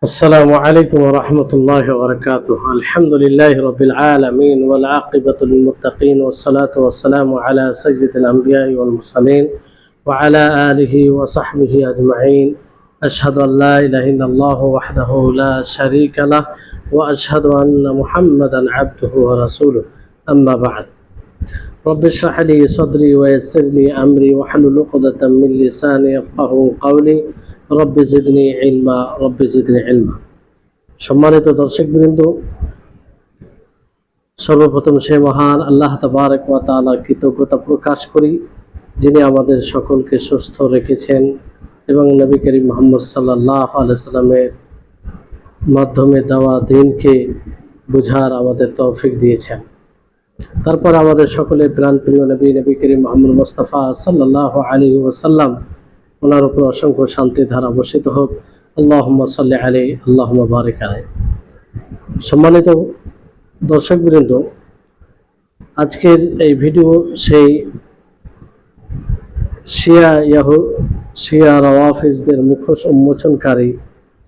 السلام عليكم ورحمة الله وبركاته. الحمد لله رب العالمين والعاقبة للمتقين والصلاة والسلام على سيد الأنبياء والمرسلين وعلى آله وصحبه أجمعين. أشهد أن لا إله إلا الله وحده لا شريك له وأشهد أن محمدا عبده ورسوله. أما بعد، رب اشرح لي صدري ويسر لي أمري واحلل عقدة من لساني يفقهوا قولي রব্বি জিদনি ইলমা রব্বি জিদনি ইলমা। সম্মানিত দর্শকবৃন্দ, সর্বপ্রথম সে মহান আল্লাহ তাবারক ওয়া তাআলার কৃতজ্ঞতা প্রকাশ করি, যিনি আমাদের সকলকে সুস্থ রেখেছেন এবং নবী করিম মুহাম্মদ সাল্লাল্লাহু আলাইহি সাল্লামের মাধ্যমে দেওয়া দ্বীনকে বুঝার আমাদের তৌফিক দিয়েছেন। তারপর আমাদের সকলের প্রাণপ্রিয় নবী করিম মুহাম্মদ মুস্তাফা সাল্লাল্লাহু আলাইহি ওয়াসাল্লাম, ওনার উপর অসংখ্য শান্তি ধারা বর্ষিত হোক। আল্লাহুম্মা সাল্লি আলাইহি আল্লাহুম্মা বারিক আলাইহি। সম্মানিত দর্শকবৃন্দ, আজকের এই ভিডিও সেই শিয়া রাওয়াফিজদের মুখোশ উন্মোচনকারী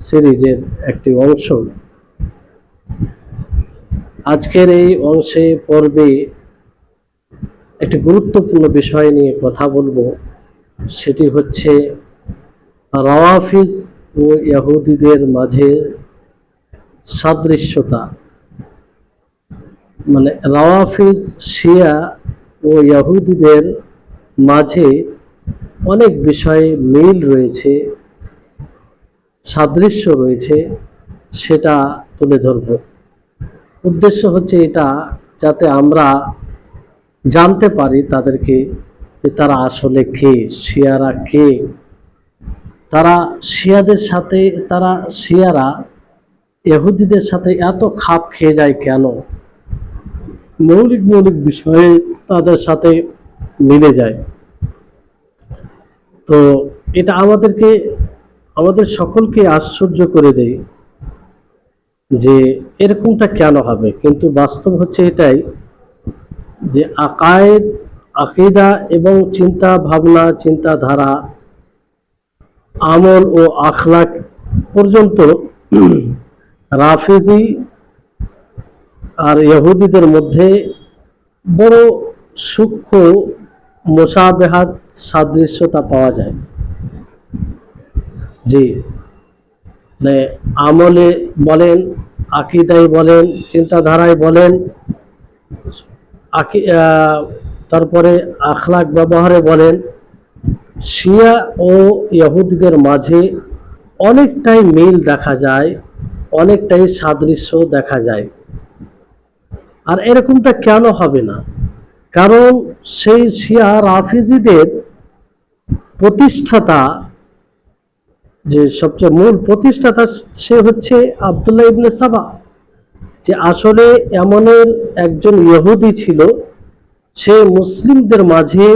সিরিজের একটি অংশ। আজকের এই অংশে পর্বে একটি গুরুত্বপূর্ণ বিষয় নিয়ে কথা বলবো, সেটি হচ্ছে রাওয়াফিজ ও ইহুদিদের মাঝে সাদৃশ্যতা। মানে রাওয়াফিজ, শিয়া ও ইহুদিদের মাঝে অনেক বিষয়ে মিল রয়েছে, সাদৃশ্য রয়েছে, সেটা তুলে ধরব। উদ্দেশ্য হচ্ছে এটা, যাতে আমরা জানতে পারি তাদেরকে যে তারা আসলে কে, শিয়ারা কে, তারা শিয়ারা ইহুদিদের সাথে এত খাপ খেয়ে যায় কেন, মৌলিক বিষয়ে তাদের সাথে মিলে যায়। তো এটা আমাদের সকলকে আশ্চর্য করে দেয় যে এরকমটা কেন হবে। কিন্তু বাস্তব হচ্ছে এটাই যে আকীদা এবং চিন্তা ভাবনা, চিন্তাধারা, আমল ও আখলাক পর্যন্ত রাফিজি আর ইহুদিদের মধ্যে বড় সূক্ষ্ম মুশাবাহাত, সাদৃশ্যতা পাওয়া যায়। জি, মানে আমলে বলেন, আকীদায় বলেন, চিন্তাধারায় বলেন, তারপরে আখলাক ব্যবহারে বলেন, শিয়া ও ইহুদিদের মাঝে অনেকটাই মিল দেখা যায়, অনেকটাই সাদৃশ্য দেখা যায়। আর এরকমটা কেন হবে না? কারণ সেই শিয়া রাফিজিদের প্রতিষ্ঠাতা, যে সবচেয়ে মূল প্রতিষ্ঠাতা, সে হচ্ছে আব্দুল্লাহ ইবনে সাবা, যে আসলে এমনের একজন ইহুদি ছিল। সে মুসলিমদের মাঝে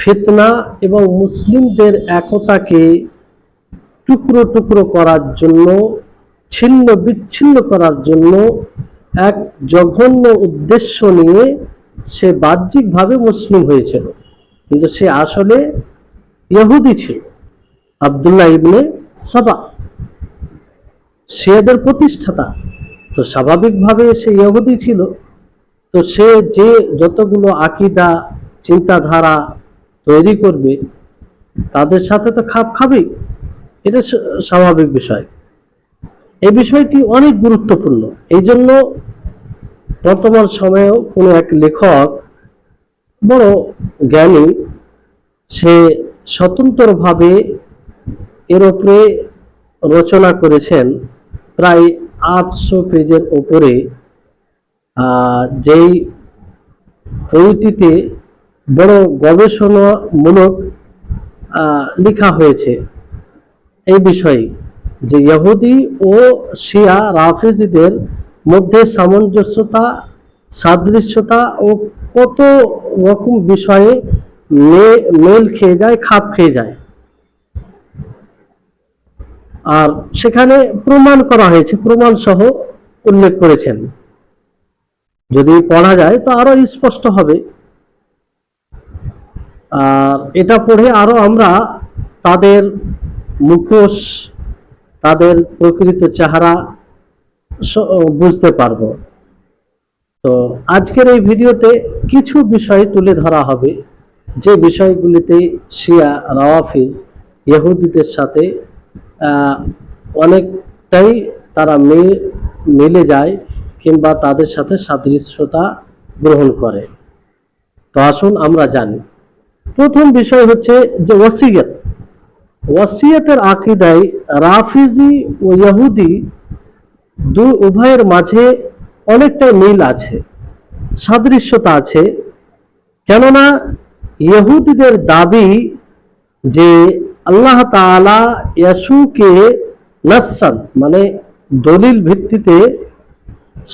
ফিতনা এবং মুসলিমদের একতাকে টুকরো টুকরো করার জন্য, ছিন্ন বিচ্ছিন্ন করার জন্য এক জঘন্য উদ্দেশ্য নিয়ে সে বাহ্যিকভাবে মুসলিম হয়েছিল, কিন্তু সে আসলে ইহুদি ছিল। আব্দুল্লাহ ইবনে সাবা শিয়াদের প্রতিষ্ঠাতা, তো স্বাভাবিকভাবে সে ইহুদি ছিল। তো সে যে যতগুলো আকীদা, চিন্তাধারা তৈরি করবে, তাদের সাথে তো খাপ খাবেই, এটা স্বাভাবিক বিষয়। এই বিষয়টি অনেক গুরুত্বপূর্ণ। এই জন্য বর্তমান সময়েও কোনো এক লেখক, বড় জ্ঞানী, সে স্বতন্ত্রভাবে এর উপরে রচনা করেছেন, প্রায় 800 পেজের ওপরে, যেই বইটিতে বড় গবেষণামূলক লেখা হয়েছে এই বিষয়ে, যে ইহুদি ও শিয়া রাফিজিদের মধ্যে সামঞ্জস্যতা, সাদৃশ্যতা ও কত রকম বিষয়ে মেল খেয়ে যায়, খাপ খেয়ে যায়। আর সেখানে প্রমাণ করা হয়েছে, প্রমাণ সহ উল্লেখ করেছেন। যদি পড়া যায় তো আরো স্পষ্ট হবে। আর এটা পড়ে আরো আমরা তাদের মুখোশ, তাদের প্রকৃত চেহারা বুঝতে পারবো। তো আজকের এই ভিডিওতে কিছু বিষয় তুলে ধরা হবে, যে বিষয়গুলিতে শিয়া রাওয়াফিজ ইহুদিদের সাথে অনেকটাই তারা মিলে যায় কিংবা তাদের সাথে সাদৃশ্যতা গ্রহণ করে। তো আসুন আমরা জানি। প্রথম বিষয় হচ্ছে যে ওয়াসিয়ত। ওয়াসিয়তের আকীদায় রাফিজি ও ইহুদি উভয়ের মাঝে অনেকটাই মিল আছে, সাদৃশ্যতা আছে। কেননা ইহুদিদের দাবি যে আল্লাহ তাআলা ইয়াসুকে নাসসান মানে দলিল ভিত্তিতে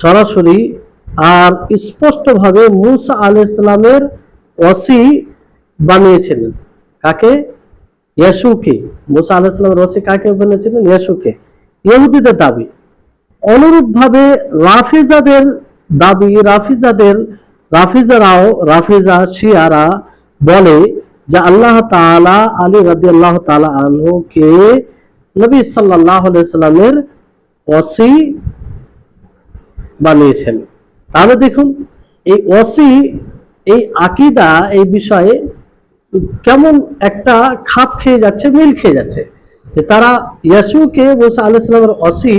সরাসরি আর স্পষ্টভাবে মূসা আলাইহিস সালামের ওসি বানিয়েছিলেন। কাকে? ইয়াসুকে। মূসা আলাইহিস সালামের ওসি কাকে বানিয়েছিলেন? ইয়াসুকে। ইহুদিদের দাবি। অনুরূপভাবে রাফিজাদের দাবি, রাফিজা শিয়ারা বলে যে আল্লাহ তাআলা আলী রাদিয়াল্লাহু তাআলা আনহুকে নবী সাল্লাল্লাহু আলাইহি সাল্লামের ওসি বানিয়েছেন। তাহলে দেখুন এই ওসি, এই আকীদা, এই বিষয়ে কেমন একটা খাপ খেয়ে যাচ্ছে, মিল খেয়ে যাচ্ছে। যে তারা ইয়াসুকে মূসা আলাইহিস সালামের ওসি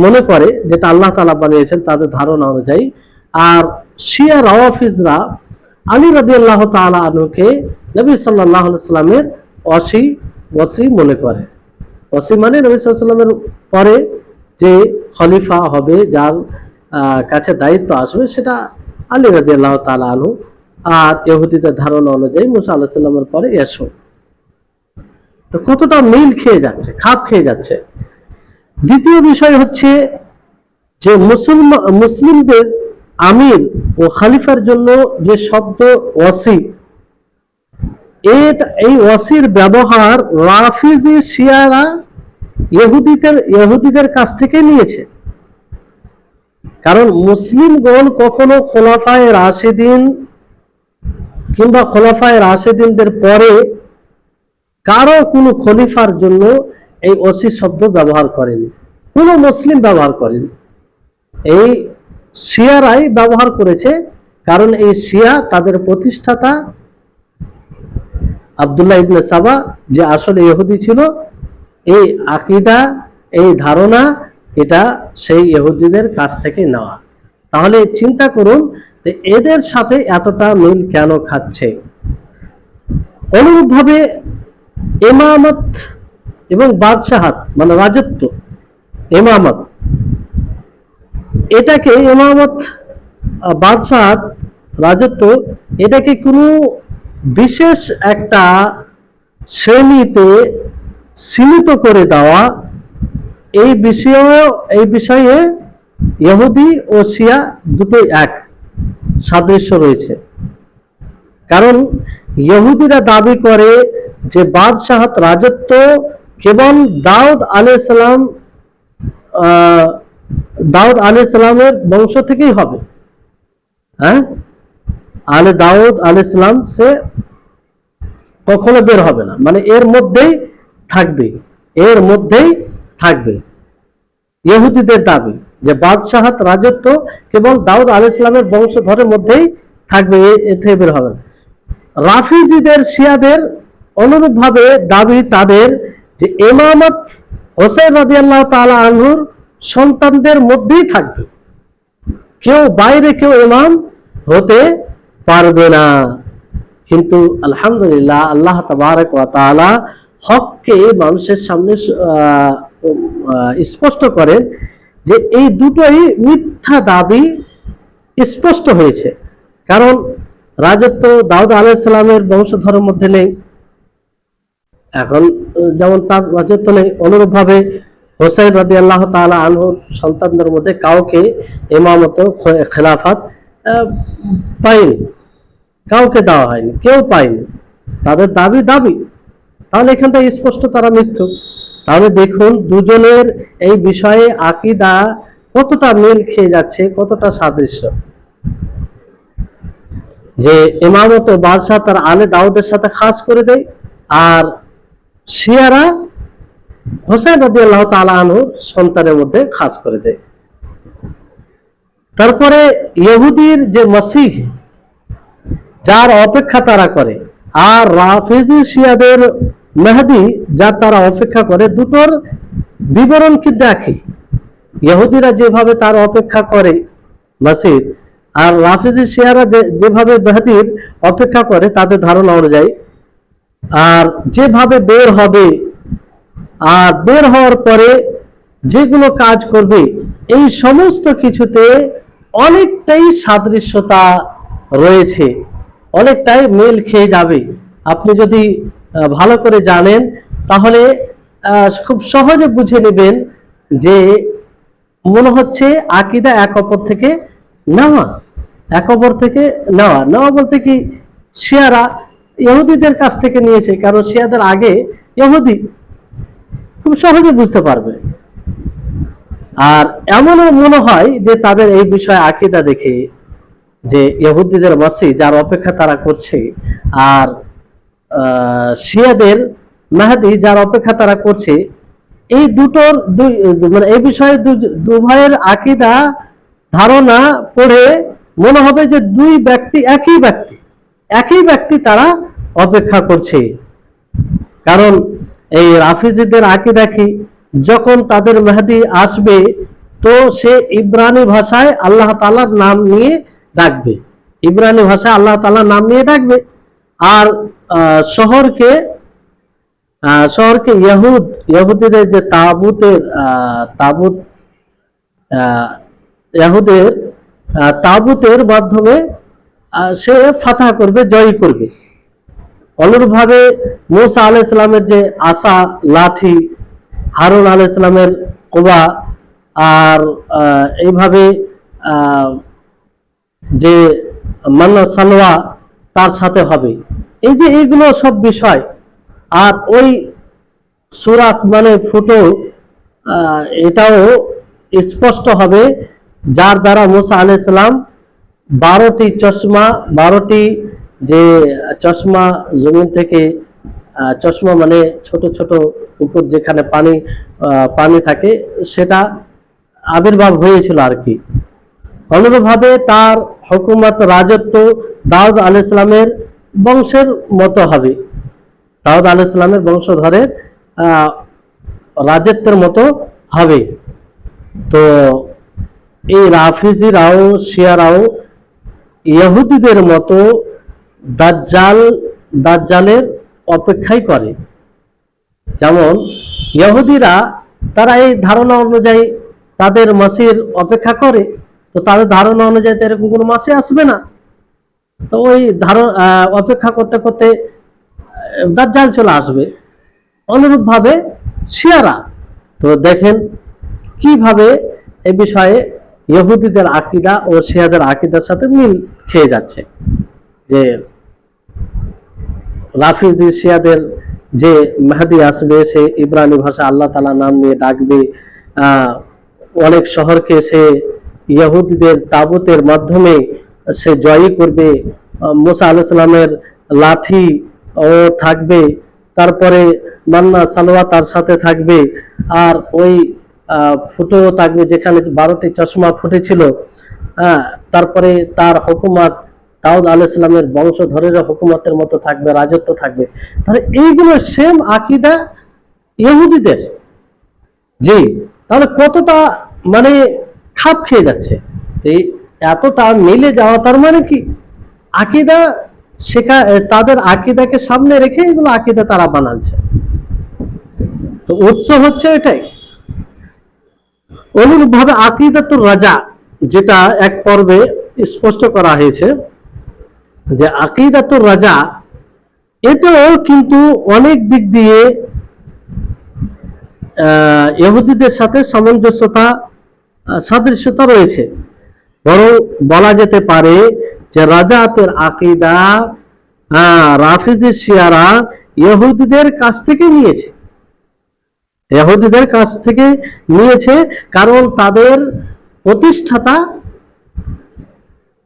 মনে করে, যেটা আল্লাহ তাআলা বানিয়েছেন তাদের ধারণা অনুযায়ী। আর শিয়া রাওয়াফিজরা আলী রাদিয়াল্লাহু তাআলা আনহুকে নবী সাল্লাল্লাহু আলাইহি সাল্লামের ওসি মনে করে। ওসি মানে নবী সাল্লাল্লাহু আলাইহি সাল্লামের পরে যে খলিফা হবে, যার কাছে দায়িত্ব আসবে, সেটা আলী রাদিয়াল্লাহু তাআলা আনহু। আর ইহুদিদের ধারণা অনুযায়ী মূসা আলাইহিস সালামের পরে ইয়াসু। তো কতটা মিল খেয়ে যাচ্ছে, খাপ খেয়ে যাচ্ছে। দ্বিতীয় বিষয় হচ্ছে যে মুসলিমদের আমির ও খলিফার জন্য যে শব্দ ওসি, এই ওসির ব্যবহার রাফিজি শিয়ারা ইহুদিদের কাছ থেকে নিয়েছে। কারণ মুসলিমগণ কখনো খোলাফায়ে রাশিদিন কিংবা খোলাফায়ে রাশিদিনদের পরে কারো কোনো খলিফার জন্য এই ওসি শব্দ ব্যবহার করেনি, কোনো মুসলিম ব্যবহার করেনি। এই শিয়ারাই ব্যবহার করেছে। কারণ এই শিয়া, তাদের প্রতিষ্ঠাতা আব্দুল্লাহ ইবনে সাবা, যে আসলে ইহুদি ছিল, এই আকীদা, এই ধারণা, এটা সেই ইহুদিদের কাছ থেকে নেওয়া। তাহলে চিন্তা করুন যে এদের সাথে এতটা মিল কেন খাচ্ছে। অনুরূপভাবে ইমামত এবং বাদশাহাত মানে রাজত্ব, ইমামত, এটাকে ইমামত, বাদশাহাত, রাজত্ব, এটাকে কোনো বিশেষ একটা শ্রেণীতে সীমিত করে দেওয়া, এই বিষয়ে ইহুদি ও শিয়া দুটোই এক, সাদৃশ্য রয়েছে। কারণ ইহুদিরা দাবি করে যে বাদশাহাত, রাজত্ব কেবল দাউদ আলাইহিস সালামের বংশ থেকেই হবে। হ্যাঁ, দাউদ আলাইহিস সালাম সে কখনো বের হবে না, মানে এর মধ্যেই থাকবে। ইহুদিদের দাবি যে বাদশাহাত, রাজত্ব কেবল দাউদ আলাইহিস সালামের বংশধরের মধ্যেই থাকবে, এর থেকে বের হবে না। রাফিজিদের, শিয়াদের অনুরূপভাবে দাবি তাদের যে ইমামত হোসেন রাদিয়াল্লাহু তাআলা আনহুর সন্তানদের মধ্যেই থাকবে, কেউ বাইরে কেউ ইমাম হতে পারবে না। কিন্তু আলহামদুলিল্লাহ, আল্লাহ তাবারক ওয়া তাআলা হককে মানুষের সামনে স্পষ্ট করেন যে এই দুটোই মিথ্যা দাবি স্পষ্ট হয়েছে। কারণ রাজত্ব দাউদ আলাইহিস সালামের বংশধরের মধ্যে নেই, এখন যেমন তার রাজত্ব নেই। অনুরূপভাবে হোসেন রাদিয়াল্লাহু তাআলা আনহুর সন্তানদের মধ্যে কাউকে ইমামত, খেলাফত পায়নি, কাউকে দেওয়া হয়নি, কেউ পায়নি। তাদের দাবি। তাহলে এখানটা স্পষ্ট তারা মিথ্যুক। তাহলে দেখুন দুজনের এই বিষয়ে আকীদা কতটা মিল খেয়ে যাচ্ছে, কতটা সাদৃশ্য। যে ইমামত ও বাদশাহ তার আলে দাউদের সাথে খাস করে দেয়, আর শিয়ারা হোসেন রাদিয়াল্লাহু তাআলা আনহুর সন্তানের মধ্যে খাস করে দেয়। তারপরে ইহুদির যে মসিহ, যার অপেক্ষা তারা করে, আর রাফিজি শিয়াদের মেহেদি যার তারা অপেক্ষা করে, দুটোর বিবরণ কিন্তু একই। ইহুদিরা যেভাবে তার অপেক্ষা করে মসিহ, আর রাফিজি শিয়ারা যেভাবে মেহেদির অপেক্ষা করে তাদের ধারণা অনুযায়ী, আর যেভাবে বের হবে আর বের হওয়ার পরে যেগুলো কাজ করবে, এই সমস্ত কিছুতে অনেকটাই সাদৃশ্যতা রয়েছে, অনেকটাই মিল খেয়ে যাবে। আপনি যদি ভালো করে জানেন তাহলে খুব সহজে বুঝে নেবেন যে মনে হচ্ছে আকীদা এক অপর থেকে নেওয়া। এক অপর থেকে নেওয়া নেওয়া বলতে কি, শিয়ারা ইহুদিদের কাছ থেকে নিয়েছে, কারণ শিয়াদের আগে ইহুদি, খুব সহজে বুঝতে পারবে। আর এমনও মনে হয় যে তাদের এই বিষয়ে আকীদা দেখে যে ইহুদিদের মসিহ যার অপেক্ষা তারা করছে, আর শিয়াদের মেহেদি যার অপেক্ষা তারা করছে, এই দুটোর মানে এই বিষয়ে উভয়ের আকীদা ধারণা পড়ে মনে হবে যে দুই ব্যক্তি একই ব্যক্তি তারা অপেক্ষা করছে। কারণ এই রাফিজিদের আকীদা কি, যখন তাদের মেহেদি আসবে তো সে ইব্রানি ভাষায় আল্লাহ তাআলার নাম নিয়ে ডাকবে, ইব্রানি ভাষায় আল্লাহ তাআলার নাম নিয়ে ডাকবে। আর শহরকে ইহুদিদের যে তাবুতের মাধ্যমে সে ফাতহ করবে, জয় করবে। অনুরূপভাবে মূসা আলাইহিস সালামের যে আসা, লাঠি, হারুন আলাইহিস সালামের কুবা, আর এইভাবে যে মান্না সালোয়া তার সাথে হবে। এই যে এইগুলো সব বিষয়, আর ওই সূরাত মানে ফুটো, এটাও স্পষ্ট হবে যার দ্বারা মূসা আলাইহিস সালাম 12টি চশমা, 12টি যে চশমা জমিন থেকে, চশমা মানে ছোট ছোট পুকুর যেখানে পানি থাকে, সেটা আবির্ভাব হয়েছিল আর কি। অনুরূপভাবে তার হুকুমত, রাজত্ব দাউদ আলাইহিস সালামের বংশের মতো হবে, দাউদ আলাইহিস সালামের বংশধরের রাজত্বের মতো হবে। তো এই রাফিজিরাও শিয়ারাও ইহুদিদের মতো দাজ্জালের অপেক্ষাই করে। যেমন ইহুদিরা তারা এই ধারণা অনুযায়ী তাদের মসির অপেক্ষা করে, তো তাদের ধারণা অনুযায়ী তো এরকম কোনো মাসি আসবে না, তো ওই অপেক্ষা করতে করতে দাজ্জাল চলে আসবে। অনুরূপ ভাবে শিয়ারা, তো দেখেন কিভাবে এই বিষয়ে ইহুদিদের আকীদা ও শিয়াদের আকীদার সাথে মিল খেয়ে যাচ্ছে। যে রাফিজি শিয়াদের যে মেহেদি আসবে, সে ইব্রানি ভাষা আল্লাহ তাআলা নাম নিয়ে ডাকবে, অনেক শহরকে সে ইহুদিদের তাবুতের মাধ্যমে সে জয়ী করবে, মুসা আলাইহিস সালামের লাঠি ও থাকবে, তারপরে মান্না সালোয়া তার সাথে থাকবে, আর ওই ফুটো থাকবে যেখানে 12টি চশমা ফুটেছিল। তারপরে তার হুকুমত দাউদ আলাইহিস সালামের বংশধরের হুকুমতের মতো থাকবে, রাজত্ব থাকবে। তাহলে এইগুলো সেম আকীদা ইহুদিদের, জি, তাহলে কতটা মানে খাপ খেয়ে যাচ্ছে। এতটা মিলে যাওয়া তার মানে কি, আকীদা তাদের আকীদাকে সামনে রেখে এগুলো আকীদা তারা বানাচ্ছে। তো উৎস হচ্ছে এটাই। অনুরূপভাবে আকীদাতুর রাজা, যেটা এক পর্বে স্পষ্ট করা হয়েছে যে আকীদাতুর রাজা, এতেও কিন্তু অনেক দিক দিয়ে ইহুদিদের সাথে সাদৃশ্যতা রয়েছে। বরং বলা যেতে পারে যে রাজাতের আকীদা রাফিজি শিয়ারা ইহুদিদের কাছ থেকে নিয়েছে, কারণ তাদের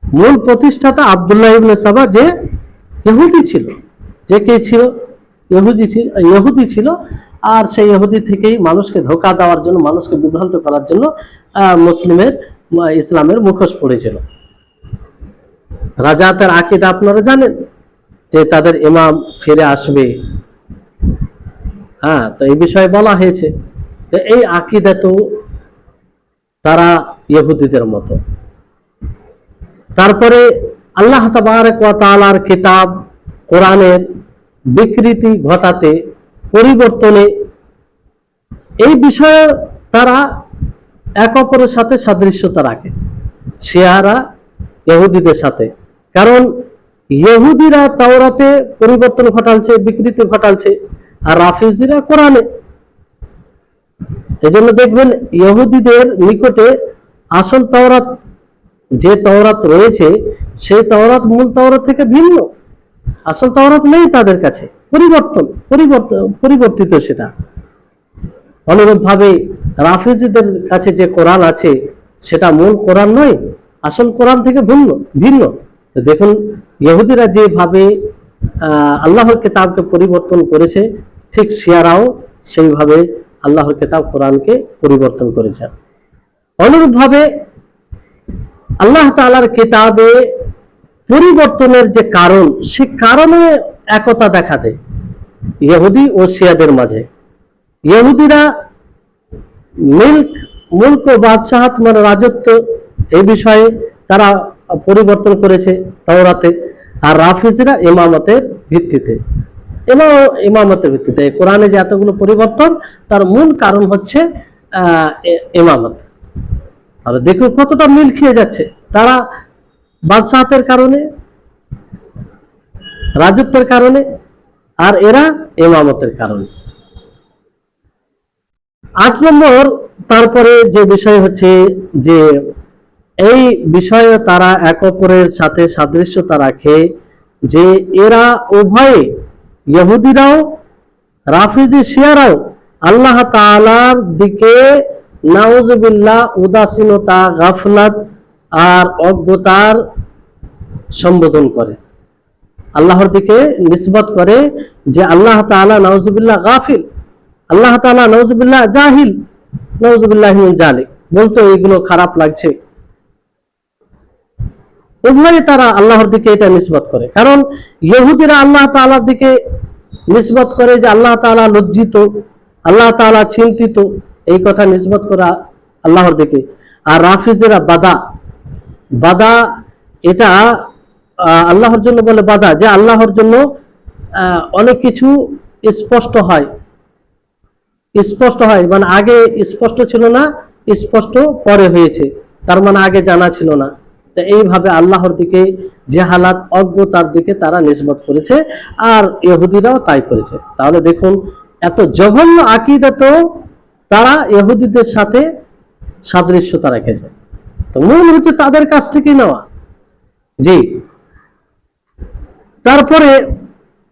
মূল প্রতিষ্ঠাতা আব্দুল্লাহ ইবনে সাবা যে ইহুদি ছিল, ইহুদি ছিল, আর সেই ইহুদি থেকেই মানুষকে ধোঁকা দেওয়ার জন্য, মানুষকে বিভ্রান্ত করার জন্য ইসলামের মুখোশ পড়েছিল। রাজাতের আকীদা আপনারা জানেন যে তাদের ইমাম ফিরে আসবে। হ্যাঁ, তো এই বিষয়ে বলা হয়েছে। তো এই আকীদা তো তারা ইহুদিদের মতো। তারপরে আল্লাহ তাবারক ওয়া তাআলার কিতাব কোরআনের বিকৃতি ঘটাতে, পরিবর্তনে, এই বিষয়ে তারা এক অপরের সাথে সাদৃশ্যতা রাখে, শিয়ারা ইহুদিদের সাথে। কারণ ইহুদিরা তাওরাতে পরিবর্তন ঘটালছে, বিকৃতি ঘটালছে, আর রাফিজিরা কোরআনে। এজন্য দেখবেন ইহুদিদের নিকটে আসল তাওরাত, যে তাওরাত রয়েছে, সেই তাওরাত মূল তাওরাত থেকে ভিন্ন। আসল তাওরাত নেই তাদের কাছে, পরিবর্তিত সেটা। অনুরূপভাবে রাফিজিদের কাছে যে কোরআন আছে, সেটা মূল কোরআন নয়, আসল কোরআন থেকে ভিন্ন। দেখুন ইহুদিরা যেভাবে আল্লাহর কিতাবকে পরিবর্তন করেছে, ঠিক শিয়ারাও সেইভাবে আল্লাহর কিতাব কোরআনকে পরিবর্তন করেছে। অনুরূপভাবে আল্লাহ তাআলার কিতাবে পরিবর্তনের যে কারণ, সে কারণে একতা দেখা দেয় ইহুদি ও শিয়াদের মাঝে। ইহুদিরা মুলক ও বাদশাহাত মানে রাজত্ব, এই বিষয়ে তারা পরিবর্তন করেছে তাওরাতে। আর রাফিজিরা ইমামতের ভিত্তিতে, ইমামতের ভিত্তিতে কোরআনে যে এতগুলো পরিবর্তন, তার মূল কারণ হচ্ছে ইমামত। আর দেখুন কতটা মিল খেয়ে যাচ্ছে। তারা বাদশাহাতের কারণে, রাজত্বের কারণে, আর এরা ইমামতের কারণে। 8 নম্বর তারপরে যে বিষয় হচ্ছে যে এই বিষয়ে তারা এক অপরের সাথে সাদৃশ্যতা রাখে, যে এরা উভয়ে, ইহুদিরাও রাফিজি শিয়ারাও আল্লাহ তাআলার দিকে নাউজুবিল্লাহ উদাসীনতা, গাফলাত আর অজ্ঞতার সম্বোধন করে, আল্লাহর দিকে নিসবত করে যে আল্লাহ তাআলা নাউজুবিল্লাহ গাফিল, আল্লাহ তাআলা নাউজুবিল্লাহ জাহিল, নাউজুবিল্লাহ মিন জালিক। বলতে এগুলো খারাপ লাগছে, উভয়ে তারা আল্লাহর দিকে এটা নিসবত করে। কারণ ইহুদিরা আল্লাহ তাআলার দিকে নিসবত করে যে আল্লাহ তাআলা লজ্জিত, আল্লাহ তাআলা চিন্তিত, এই কথা নিসবত করা আল্লাহর দিকে। আর রাফিজিরা বাদা এটা আল্লাহর জন্য বলে বাদা, যে আল্লাহর জন্য অনেক কিছু স্পষ্ট হয়, মানে আগে স্পষ্ট ছিল না, স্পষ্ট পরে হয়েছে, তার মানে আগে জানা ছিল না। তো এইভাবে আল্লাহর দিকে জাহালাত, অজ্ঞতার দিকে তারা নিসবত করেছে, আর ইহুদিরাও তাই করেছে। তাহলে দেখুন এত জঘন্য আকীদা তো তারা ইহুদিদের সাথে সাদৃশ্যতা রেখেছে। তো মূল হচ্ছে তাদের কাছ থেকে নেওয়া। জি, তারপরে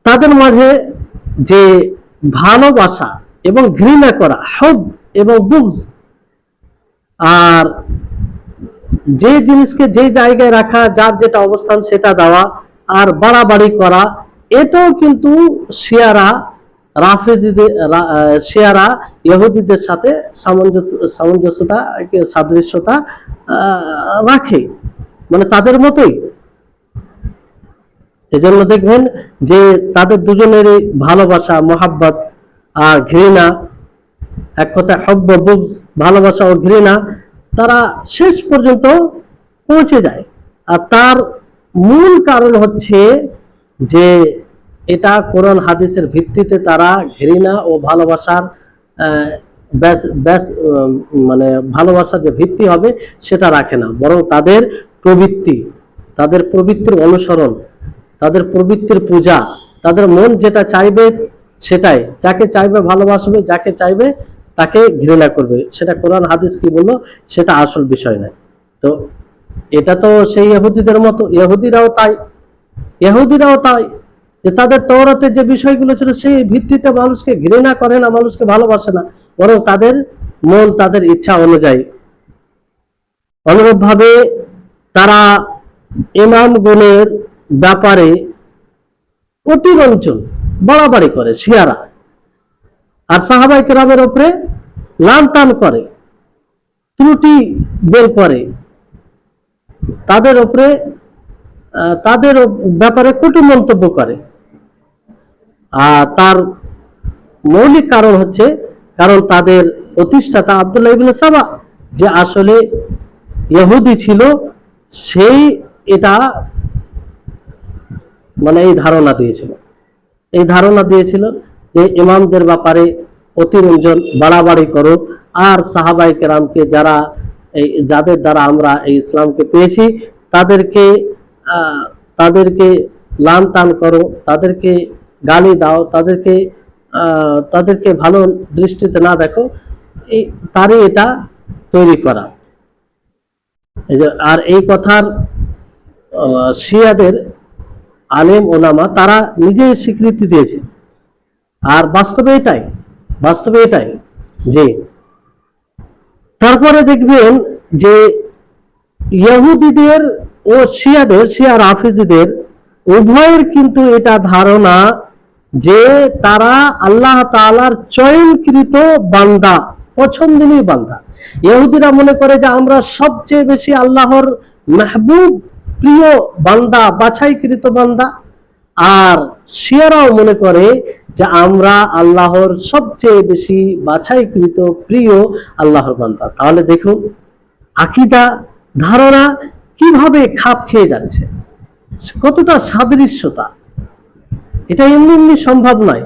তাদের মাঝে যে ভালোবাসা এবং ঘৃণা করা, হুব এবং বুগজ, আর যে জিনিসকে যে জায়গায় রাখা, যার যেটা অবস্থান সেটা দেওয়া, আর বাড়াবাড়ি করা, এটাও কিন্তু শিয়ারা ইহুদিদের সাথে সামঞ্জস্যতা, সাদৃশ্যতা রাখে, মানে তাদের মতোই। এজন্য দেখবেন যে তাদের দুজনেরই ভালোবাসা, মোহাব্বত আর ঘৃণা, এক কথায় হব্ব বুগজ, ভালোবাসা ও ঘৃণা, তারা শেষ পর্যন্ত পৌঁছে যায়। আর তার মূল কারণ হচ্ছে যে এটা কোরআন হাদিসের ভিত্তিতে তারা ঘৃণা ও ভালোবাসার মানে ভালোবাসার যে ভিত্তি হবে সেটা রাখে না, বরং তাদের প্রবৃত্তির অনুসরণ, তাদের প্রবৃত্তির পূজা, তাদের মন যেটা চাইবে সেটাই, যাকে চাইবে ভালোবাসবে, যাকে চাইবে তাকে ঘৃণা করবে। সেটা কোরআন হাদিস কি বললো সেটা আসল বিষয় নয়। তো এটা তো সেই ইহুদিদের মতো, ইহুদিরাও তাই যে তাদের তাওরাতে যে বিষয়গুলো ছিল সেই ভিত্তিতে মানুষকে ঘৃণা করে না, মানুষকে ভালোবাসে না, বরং তাদের মন, তাদের ইচ্ছা অনুযায়ী। অনুরূপভাবে তারা ইমামগণের ব্যাপারে অতিরঞ্জন, বাড়াবাড়ি করে শিয়ারা। আর সাহাবায়ে কেরামের উপরে লান টান করে, ত্রুটি বের করে, তাদের উপরে তাদের ব্যাপারে কটু মন্তব্য করে। আর তার মৌলিক কারণ হচ্ছে, কারণ তাদের প্রতিষ্ঠাতা আব্দুল্লাহ ইবনে সাবা যে আসলে ইহুদি ছিল, সেই এটা মানে এই ধারণা দিয়েছিল যে ইমামদের ব্যাপারে অতিরঞ্জন বাড়াবাড়ি করো, আর সাহাবায়ে কেরামকে যাদের দ্বারা আমরা এই ইসলামকে পেয়েছি তাদেরকে লান টান করো, তাদেরকে গালি দাও, তাদেরকে ভালো দৃষ্টিতে না দেখো, তারই এটা তৈরি করা। আর এই কথার শিয়াদের আলেম ওলামা তারা নিজেই স্বীকৃতি দিয়েছে। আর বাস্তবে এটাই যে তারপরে দেখবেন যে ইহুদিদের ও শিয়া রাফিজিদের উভয়ের কিন্তু এটা ধারণা যে তারা আল্লাহ তাআলার চয়নকৃত বান্দা, পছন্দনীয় বান্দা। ইহুদিরা মনে করে যে আমরা সবচেয়ে বেশি আল্লাহর মাহবুব, প্রিয় বান্দা, বাছাইকৃত বান্দা। আর শিয়ারাও মনে করে যে আমরা আল্লাহর সবচেয়ে বেশি বাছাইকৃত প্রিয় আল্লাহর বান্দা। তাহলে দেখুন আকীদা, ধারণা কিভাবে খাপ খেয়ে যাচ্ছে, কতটা সাদৃশ্যতা। এটা এমনি সম্ভব নয়।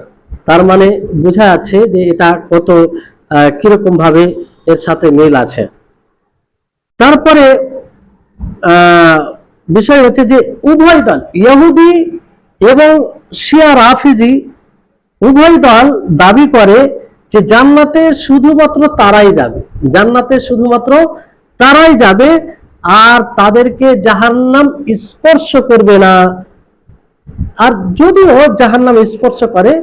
তার মানে বোঝা যাচ্ছে যে এটা কত কিরকম ভাবে এর সাথে মিল আছে। তারপরে বিষয় হচ্ছে যে উভয় দল, ইহুদি এবং শিয়া রাফিজি, উভয় দল দাবি করে যে জান্নাতে শুধুমাত্র তারাই যাবে, আর তাদেরকে জাহান্নাম স্পর্শ করবে না। আর যদিও জাহান্নাম স্পর্শ করে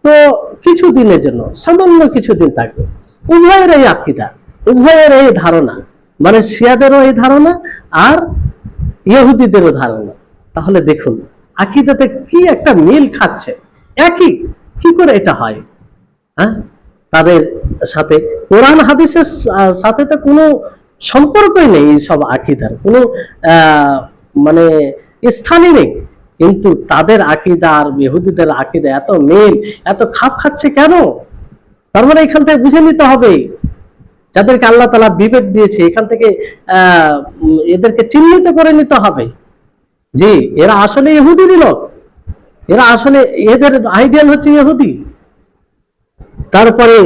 তো কিছু দিনের জন্য, সামান্য কিছুদিন থাকবে। উভয়ের এই আকীদা, উভয়ের এই ধারণা, মানে শিয়াদেরও এই ধারণা আর ইহুদিদেরও ধারণা। তাহলে দেখুন আকীদাতে কি একটা মিল খাচ্ছে, একই। কি করে এটা হয়? তাদের সাথে কোরআন হাদিসের সাথে তো কোনো সম্পর্কই নেই, এই সব আকীদার কোনো মানে স্থানই নেই। কিন্তু তাদের আকীদা আর ইহুদিদের আকীদা এত মিল, এত খাপ খাচ্ছে কেন? তার মানে এখান থেকে বুঝে নিতে হবে, যাদেরকে আল্লাহ তাআলা বিবেক দিয়েছে, এখান থেকে এদেরকে চিহ্নিত করে নিতে হবে যে এরা আসলে ইহুদিরই লোক, এরা আসলে এদের আইডিয়াল হচ্ছে ইহুদি। তারপরে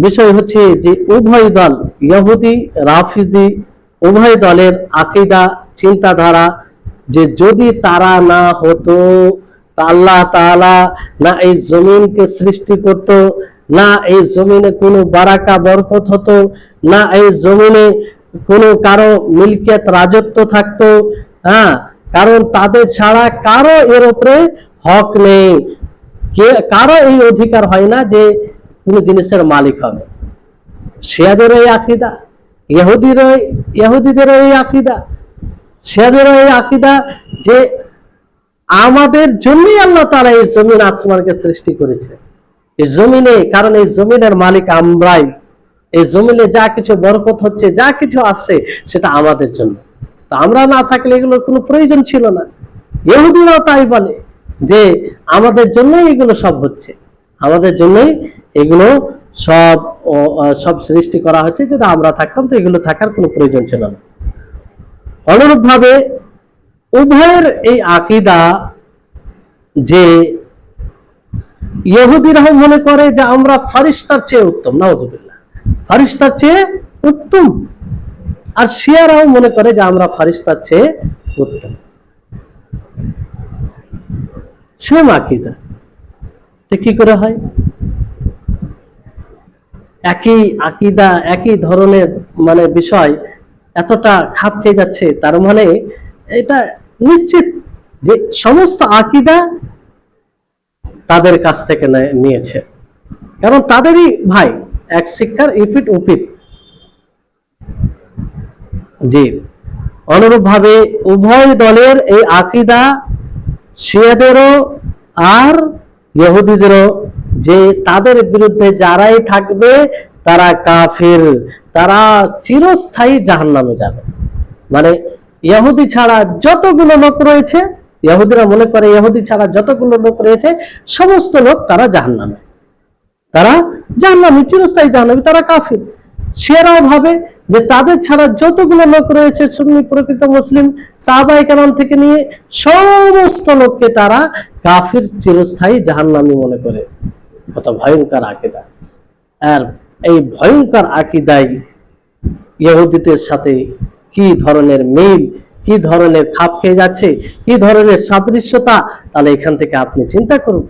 বিষয় হচ্ছে যে উভয় দল, ইহুদি রাফিজি, উভয় দলের আকীদা, চিন্তাধারা যে যদি তারা না হতো, আল্লাহ তাআলা না এই জমিনকে সৃষ্টি করত, না এই জমিনে কোনো বারাকা বরকত হতো, না এই জমিনে কোনো কারো মিলকিয়ত রাজত্ব থাকতো। কারণ তাদের ছাড়া কারো এর উপরে হক নেই, কারো এই অধিকার হয় না যে কোন জিনিসের মালিক হবে। শিয়াদেরও এই আকীদা, ইহুদিদেরও এই আকীদা, শিয়াদেরও এই আকীদা যে আমাদের জন্যই আল্লাহ তাআলা এই জমিন আসমানকে সৃষ্টি করেছে। এই জমিনে, কারণ এই জমিনের মালিক আমরাই, এই জমিনে যা কিছু বরকত হচ্ছে, যা কিছু আসছে সেটা আমাদের জন্য। তো আমরা না থাকলে এগুলোর কোনো প্রয়োজন ছিল না। ইহুদিরাও তাই বলে যে আমাদের জন্যই এগুলো সব হচ্ছে, আমাদের জন্যই এগুলো সব সৃষ্টি করা হচ্ছে, যদি আমরা থাকতাম তো এগুলো থাকার কোনো প্রয়োজন ছিল না। অনুরূপভাবে উভয়ের এই আকীদা যে ইহুদিরাও মনে করে যে আমরা ফারিস্তার চেয়ে উত্তম, নাউজুবিল্লাহ, ফারিস্তার চেয়ে উত্তম। আর শিয়ারাও মনে করে যে আমরা ফারিস্তার চেয়ে উত্তম। সেম আকীদা, কি করে হয়? একই আকীদা, একই ধরনের মানে বিষয় এতটা খাপ খেয়ে যাচ্ছে, তার মানে এটা নিশ্চিত যে সমস্ত আকীদা তাদের কাছ থেকে নিয়েছে, কারণ তাদেরই ভাই, এক শিক্ষার ইপিট উপিট। জি, অনুরূপ ভাবে উভয় দলের এই আকীদা শিয়াদেরও আর ইহুদিদেরও যে তাদের বিরুদ্ধে যারাই থাকবে তারা কাফির, তারা চিরস্থায়ী জাহান্নামে যাবে। মানে ইহুদি ছাড়া যতগুলো লোক রয়েছে, ইহুদিরা মনে করে ইহুদি ছাড়া যতগুলো লোক রয়েছে সমস্ত লোক তারা জাহান্নামে, তারা জাহান্নামী, চিরস্থায়ী জাহান্নামী, তারা কাফির। সেরাও ভাবে যে তাদের ছাড়া যতগুলো লোক রয়েছে সুন্নি প্রকৃত মুসলিম সাহাবায়ে কেরাম থেকে নিয়ে সমস্ত লোককে তারা কাফির, চিরস্থায়ী জাহান্নামী মনে করে। কত ভয়ঙ্কর আকীদা! আর এই ভয়ঙ্কর আকীদায় ইহুদিদের সাথে কি ধরনের মিল, কি ধরনের খাপ খেয়ে যাচ্ছে, কি ধরনের সাদৃশ্যতা, তাহলে এখান থেকে আপনি চিন্তা করুন।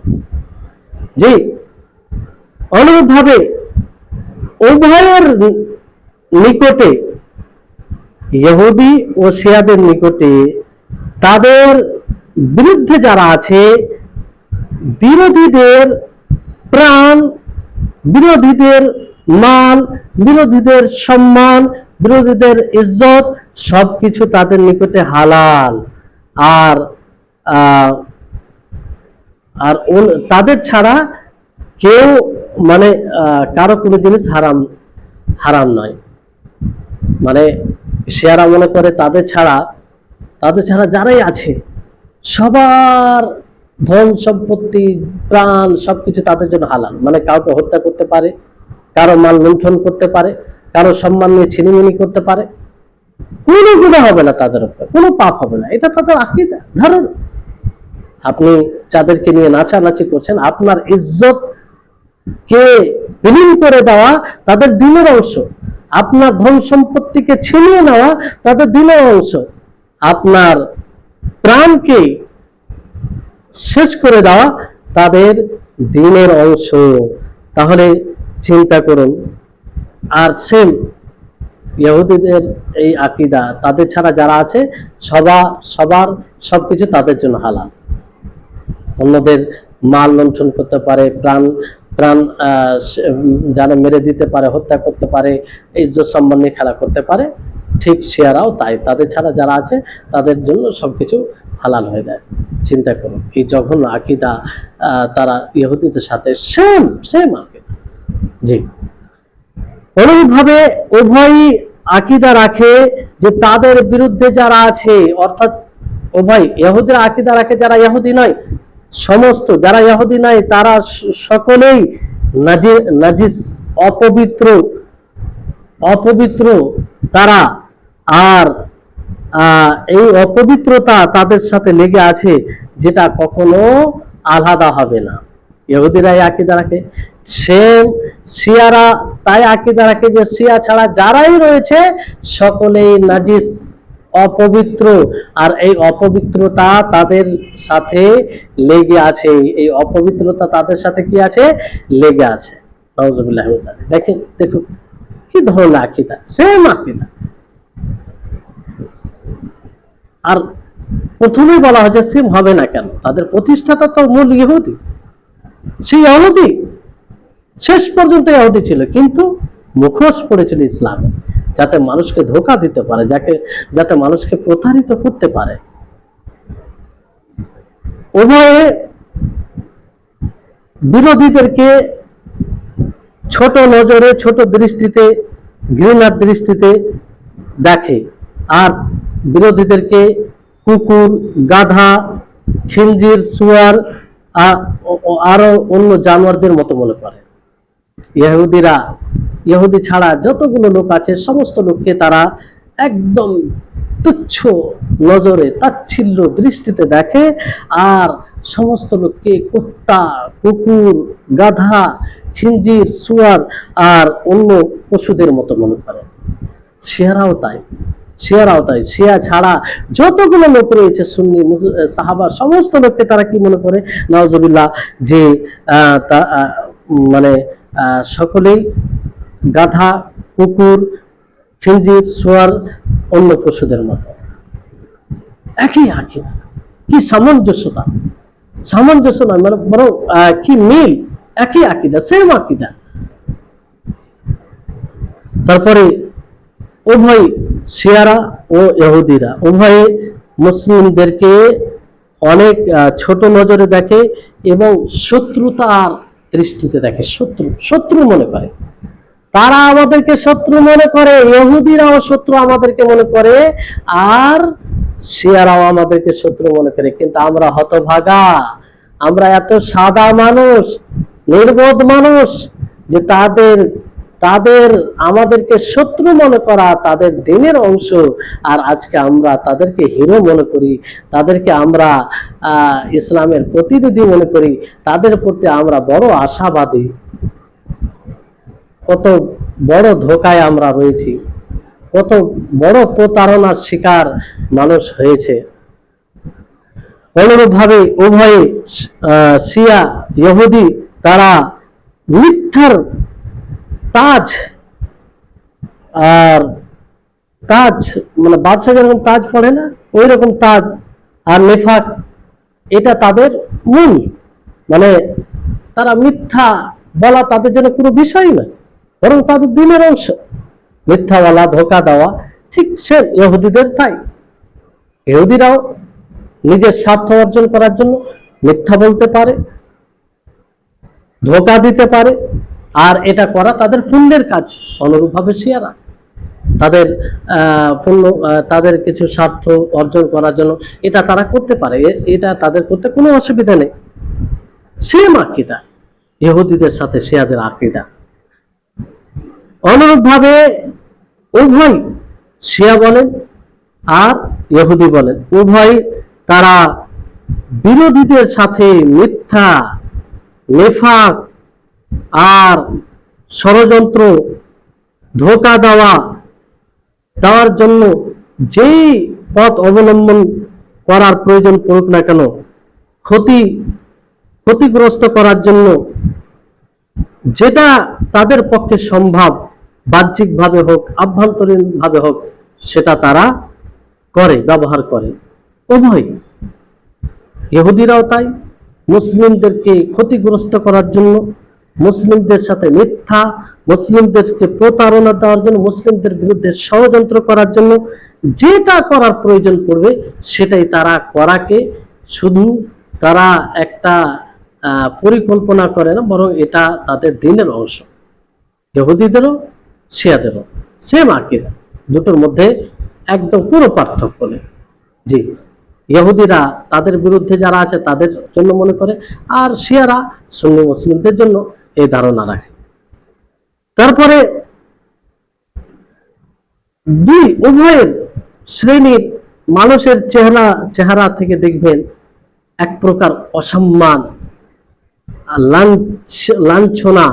যে অনুরূপভাবে উভয়ের নিকটে, ইহুদি ও শিয়াদের নিকটে তাদের বিরুদ্ধে যারা আছে, বিরোধীদের প্রাণ, বিরোধীদের মাল, বিরোধীদের সম্মান, বিরোধীদের ইজ্জত সবকিছু তাদের নিকটে হালাল। আর আর তাদের ছাড়া কেউ মানে কারো কোনো জিনিস হারাম হারাম নয়। মানে শিয়ারা মনে করে তাদের ছাড়া যারাই আছে সবার ধন সম্পত্তি, প্রাণ সবকিছু তাদের জন্য হালাল। মানে কাউকে হত্যা করতে পারে, কারো মাল লুণ্ঠন করতে পারে, কারো সম্মান নিয়ে ছিনিমিনি করতে পারে, কোনো গুনাহ হবে না তাদের উপর, কোনো পাপ হবে না। এটা তাদের আকীদা। ধরুন আপনি যাদেরকে নিয়ে নাচানাচি করছেন, আপনার ইজ্জত কে বিলীন করে দেওয়া তাদের দিনের অংশ, আপনার ধন সম্পত্তিকে ছিনিয়ে নেওয়া তাদের দিনের অংশ, আপনার প্রাণকে শেষ করে দেওয়া তাদের দিনের অংশ। তাহলে চিন্তা করুন। আর সেম ইহুদিদের এই আকীদা, তাদের ছাড়া যারা আছে সবার সবকিছু তাদের জন্য হালাল। অন্যদের মাল লুণ্ঠন করতে পারে, প্রাণ যারা মেরে দিতে পারে, হত্যা করতে পারে, ইজ্জত সম্মান নিয়ে খেলা করতে পারে। ঠিক শিয়ারাও তাই, তাদের ছাড়া যারা আছে তাদের জন্য সবকিছু হালাল হয়ে যায়। চিন্তা করুন এই জঘন্য আকীদা, তারা ইহুদিদের সাথে সেম আকীদা। জি, অনুরূপভাবে উভয়ই আকীদা রাখে যে তাদের বিরুদ্ধে যারা আছে, অর্থাৎ উভয় ইহুদিরা আকীদা রাখে যারা ইহুদি নয়, সমস্ত যারা ইহুদি নয় তারা সকলেই নাজিস, অপবিত্র তারা। আর এই অপবিত্রতা তাদের সাথে লেগে আছে, যেটা কখনো আলাদা হবে না। ইহুদিরা এই আকীদা রাখে, সেম শিয়ারা তাই আকীদা রাখে যে শিয়া ছাড়া যারাই রয়েছে সকলেই নাজিস, অপবিত্র। আর এই অপবিত্রতা তাদের সাথে লেগে আছে, এই অপবিত্রতা তাদের সাথে কি আছে, লেগে আছে। নাউজুবিল্লাহ। দেখুন কি ধরনের আকীদা, সেম আকীদা। আর প্রথমেই বলা হয় যে সেম হবে না কেন, তাদের প্রতিষ্ঠাতা তো মূল ইহুদি, সেই ইহুদি শেষ পর্যন্ত ইহুদি ছিল, কিন্তু মুখোশ পড়েছিল ইসলামে, যাতে মানুষকে ধোঁকা দিতে পারে, যাতে মানুষকে প্রতারিত করতে পারে। উভয়ে বিরোধীদেরকে ছোট নজরে, ছোট দৃষ্টিতে, ঘৃণার দৃষ্টিতে দেখে, আর বিরোধীদেরকে কুকুর, গাধা, খিঞ্জির, শুয়ার আরো অন্য জানোয়ারদের মতো মনে করে। ইহুদি ছাড়া যতগুলো লোক আছে সমস্ত লোককে তারা একদম তুচ্ছ নজরে, তাচ্ছিল্য দৃষ্টিতে দেখে, আর সমস্ত লোককে কুত্তা, কুকুর, গাধা, খিঞ্জির, শুয়ার আর অন্য পশুদের মতো মনে করে। শিয়ারাও তাই। শিয়া ছাড়া যতগুলো লোক রয়েছে সুন্নি সাহাবা সমস্ত লোককে তারা কি মনে করে, নাউজুবিল্লাহ, যে মানে সকলেই গাধা, কুকুর, খিঞ্জির, শুয়ার, অন্য পশুদের মতো। একই আকীদা, কি সামঞ্জস্য নয়, মানে বরং কি মিল, একই আকীদা, সেম আকীদা। তারপরে উভয় শিয়ারা ও ইহুদিরা উভয়ে মুসলিমদেরকে অনেক ছোট নজরে দেখে এবং শত্রুতার দৃষ্টিতে দেখে, শত্রু শত্রু মনে করে। তারা আমাদেরকে শত্রু মনে করে, ইহুদিরাও শত্রু আমাদেরকে মনে করে, আর শিয়ারাও আমাদেরকে শত্রু মনে করে। কিন্তু আমরা হতভাগা, আমরা এত সাদা মানুষ, নির্বোধ মানুষ, যে তাদের তাদের আমাদেরকে শত্রু মনে করা তাদের দিনের অংশ, আর আজকে আমরা তাদেরকে হিরো মনে করি, তাদেরকে আমরা ইসলামের প্রতিনিধি মনে করি, তাদের প্রতি আমরা বড় আশাবাদী। কত বড় ধোকায় আমরা রয়েছি, কত বড় প্রতারণার শিকার মানুষ হয়েছে। অনুরূপভাবে উভয়ে শিয়া ইহুদি তারা মিথ্যার তাজ, আর তাজ মানে বাদশাহ যেরকম তাজ পড়ে না, ওই রকম তাজ আর নেফাক, এটা তাদের মূল। মানে তারা মিথ্যা বলা তাদের জন্য কোনো বিষয় নয়, বরং তাদের দিনের অংশ। মিথ্যা বলা, ধোকা দেওয়া, ঠিক সে ইহুদিদের তাই। ইহুদিরাও নিজের স্বার্থ অর্জন করার জন্য মিথ্যা বলতে পারে, ধোকা দিতে পারে, আর এটা করা তাদের পুণ্যের কাজ। অনুরূপভাবে শিয়ারা তাদের তাদের কিছু স্বার্থ অর্জন করার জন্য এটা তারা করতে পারে, এটা তাদের করতে কোনো অসুবিধা নেই। সেম আকীদা ইহুদিদের সাথে শিয়াদের আকীদা। অনুরূপভাবে উভয় শিয়া বলেন আর ইহুদি বলেন, উভয় তারা বিরোধীদের সাথে মিথ্যা, নেফাক আর ষড়যন্ত্র, ধোঁকা দেওয়ার জন্য যেই পথ অবলম্বন করার প্রয়োজন পড়ুক না কেন, ক্ষতিগ্রস্ত করার জন্য যেটা তাদের পক্ষে সম্ভব, বাহ্যিকভাবে হোক আভ্যন্তরীণভাবে হোক, সেটা তারা করে, ব্যবহার করে। উভয় ইহুদিরাও তাই, মুসলিমদেরকে ক্ষতিগ্রস্ত করার জন্য, মুসলিমদের সাথে মিথ্যা, মুসলিমদেরকে প্রতারণা দেওয়ার জন্য, মুসলিমদের বিরুদ্ধে ষড়যন্ত্র করার জন্য যেটা করার প্রয়োজন পড়বে সেটাই তারা করাকে শুধু তারা একটা পরিকল্পনা করে না, বরং এটা তাদের দিনের অংশ। ইহুদিদেরও শিয়াদেরও সেম আকীদা, দুটোর মধ্যে একদম কোনো পার্থক্য নেই। জি, ইহুদিরা তাদের বিরুদ্ধে যারা আছে তাদের জন্য মনে করে, আর শিয়ারা সুন্নি মুসলিমদের জন্য এই ধারণা রাখে। তারপরে উভয়ের শ্রেণীর মানুষের চেহারা থেকে দেখবেন এক প্রকার অসম্মান, লাঞ্ছনা,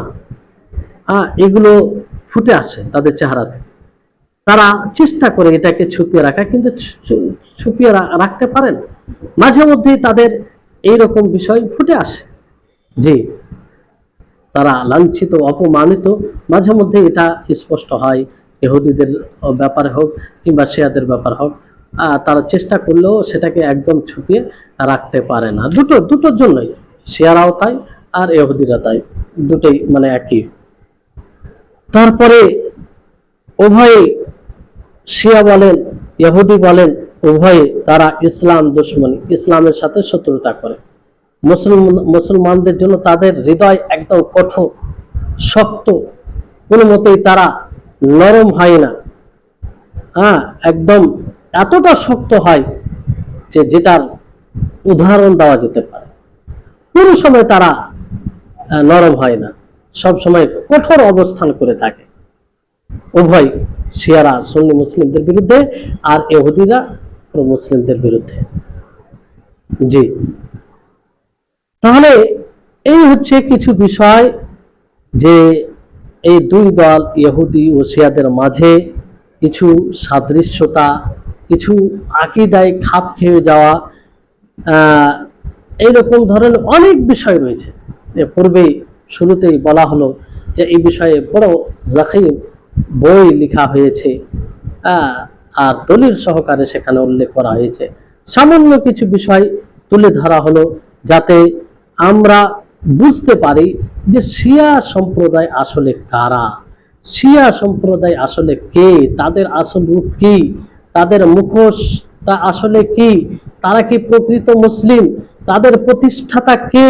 এগুলো ফুটে আসে তাদের চেহারা থেকে। তারা চেষ্টা করে এটাকে ছুপিয়ে রাখা, কিন্তু ছুপিয়ে রাখতে পারেন। মাঝে মধ্যেই তাদের এইরকম বিষয় ফুটে আসে যে তারা লাঞ্ছিত, অপমানিত, মাঝে মধ্যে এটা স্পষ্ট হয়। ইহুদিদের ব্যাপারে হোক কিংবা শিয়াদের ব্যাপার হোক, তারা চেষ্টা করলেও সেটাকে একদম ছুপিয়ে রাখতে পারে না। দুটোর জন্যই, শিয়ারাও তাই আর ইহুদিরা তাই, দুটোই মানে একই। তারপরে উভয়ে শিয়া বলেন ইহুদি বলেন, উভয়ে তারা ইসলাম দুশমনী, ইসলামের সাথে শত্রুতা করে। মুসলমানদের জন্য তাদের হৃদয় একদম কঠোর, শক্ত, কোনো মতেই তারা নরম হয় না। একদম এতটা শক্ত হয় যে যেটার উদাহরণ দেওয়া যেতে পারে। কোনো সময় তারা নরম হয় না, সব সময় কঠোর অবস্থান করে থাকে। উভয় শিয়ারা সুন্নি মুসলিমদের বিরুদ্ধে আর ইহুদিরা মুসলিমদের বিরুদ্ধে। জি, তাহলে এই হচ্ছে কিছু বিষয় যে এই দুই দল ইহুদি ও শিয়াদের মাঝে কিছু সাদৃশ্যতা, কিছু আকীদায় খাপ খেয়ে যাওয়া, এইরকম ধরনের অনেক বিষয় রয়েছে। পূর্বেই শুরুতেই বলা হলো যে এই বিষয়ে বড় জাকিম বই লেখা হয়েছে, আর দলিল সহকারে সেখানে উল্লেখ করা হয়েছে। সামান্য কিছু বিষয় তুলে ধরা হলো যাতে আমরা বুঝতে পারি যে শিয়া সম্প্রদায় আসলে কারা, শিয়া সম্প্রদায় আসলে কে, তাদের আসল রূপ কি, তাদের মুখোশটা আসলে কি, তারা কি প্রকৃত মুসলিম, তাদের প্রতিষ্ঠাতা কে,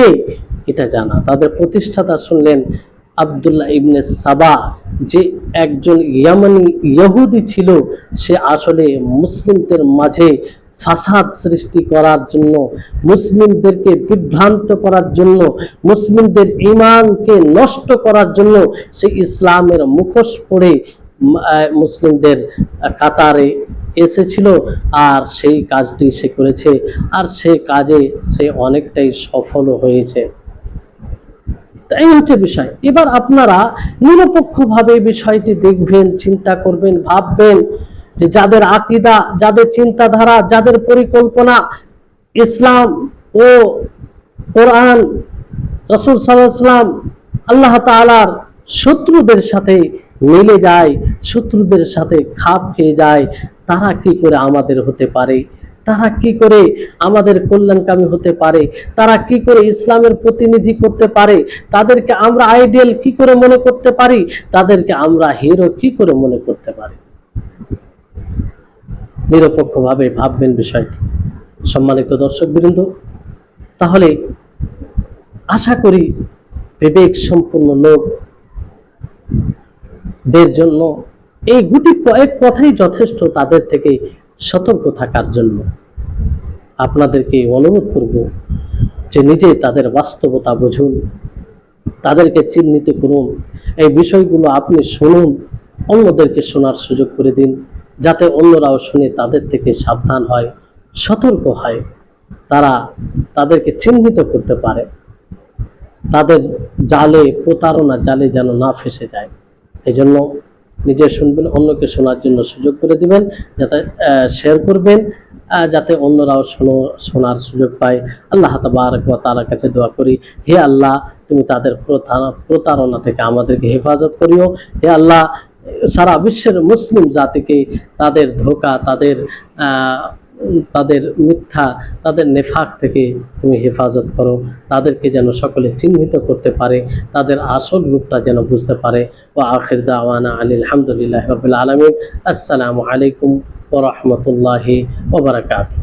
এটা জানা। তাদের প্রতিষ্ঠাতা শুনলেন আব্দুল্লাহ ইবনে সাবা, যে একজন ইয়ামানি ইহুদি ছিল। সে আসলে মুসলিমদের মাঝে ফাসাদ সৃষ্টি করার জন্য, মুসলিমদেরকে বিভ্রান্ত করার জন্য, মুসলিমদের ঈমানকে নষ্ট করার জন্য সে ইসলামের মুখোশ পরে মুসলিমদের কাতারে এসেছিল। আর সেই কাজটি সে করেছে, আর সেই কাজে সে অনেকটাই সফল হয়েছে। এই হচ্ছে বিষয়। এবার আপনারা নিরপেক্ষভাবে বিষয়টি দেখবেন, চিন্তা করবেন, ভাববেন যে যাদের আকীদা, যাদের চিন্তাধারা, যাদের পরিকল্পনা ইসলাম ও কোরআন, রাসূল সাল্লাল্লাহু আলাইহি ওয়াসাল্লাম, আল্লাহ তাআলার শত্রুদের সাথে মিলে যায়, শত্রুদের সাথে খাপ খেয়ে যায়, তারা কি করে আমাদের হতে পারে? তারা কি করে আমাদের কল্যাণকামী হতে পারে? তারা কি করে ইসলামের প্রতিনিধি করতে পারে? তাদেরকে আমরা আইডিয়াল কি করে মনে করতে পারি? তাদেরকে আমরা হিরো কি করে মনে করতে পারি? নিরপেক্ষভাবে ভাববেন বিষয়টি। সম্মানিত দর্শকবৃন্দ, তাহলে আশা করি বিবেক সম্পন্ন লোকদের জন্য এই গুটি কয়েক কথাই যথেষ্ট তাদের থেকে সতর্ক থাকার জন্য। আপনাদেরকে অনুরোধ করব যে নিজে তাদের বাস্তবতা বুঝুন, তাদেরকে চিহ্নিত করুন, এই বিষয়গুলো আপনি শুনুন, অন্যদেরকে শোনার সুযোগ করে দিন, যাতে অন্যরাও শুনে তাদের থেকে সাবধান হয়, সতর্ক হয়, তারা তাদেরকে চিহ্নিত করতে পারে, তাদের জালে, প্রতারণা জালে যেন না ফেসে যায়। এই জন্য নিজে শুনবেন, অন্যকে শোনার জন্য সুযোগ করে দিবেন, যাতে শেয়ার করবেন, যাতে অন্যরাও শোনার সুযোগ পায়। আল্লাহ তাবারক ওয়া তাআলার কাছে দোয়া করি, হে আল্লাহ, তুমি তাদের প্রতারণা থেকে আমাদেরকে হেফাজত করিও। হে আল্লাহ, সারা বিশ্বের মুসলিম জাতিকে তাদের ধোঁকা, তাদের মিথ্যা, তাদের নেফাক থেকে তুমি হেফাজত করো। তাদেরকে যেন সকলে চিহ্নিত করতে পারে, তাদের আসল রূপটা যেন বুঝতে পারে। ওয়া আখির দাওয়ানা আনিল হামদুলিল্লাহি রাব্বিল আলামিন। আসসালামু আলাইকুম ওয়া রাহমাতুল্লাহি ওয়া বারাকাতুহু।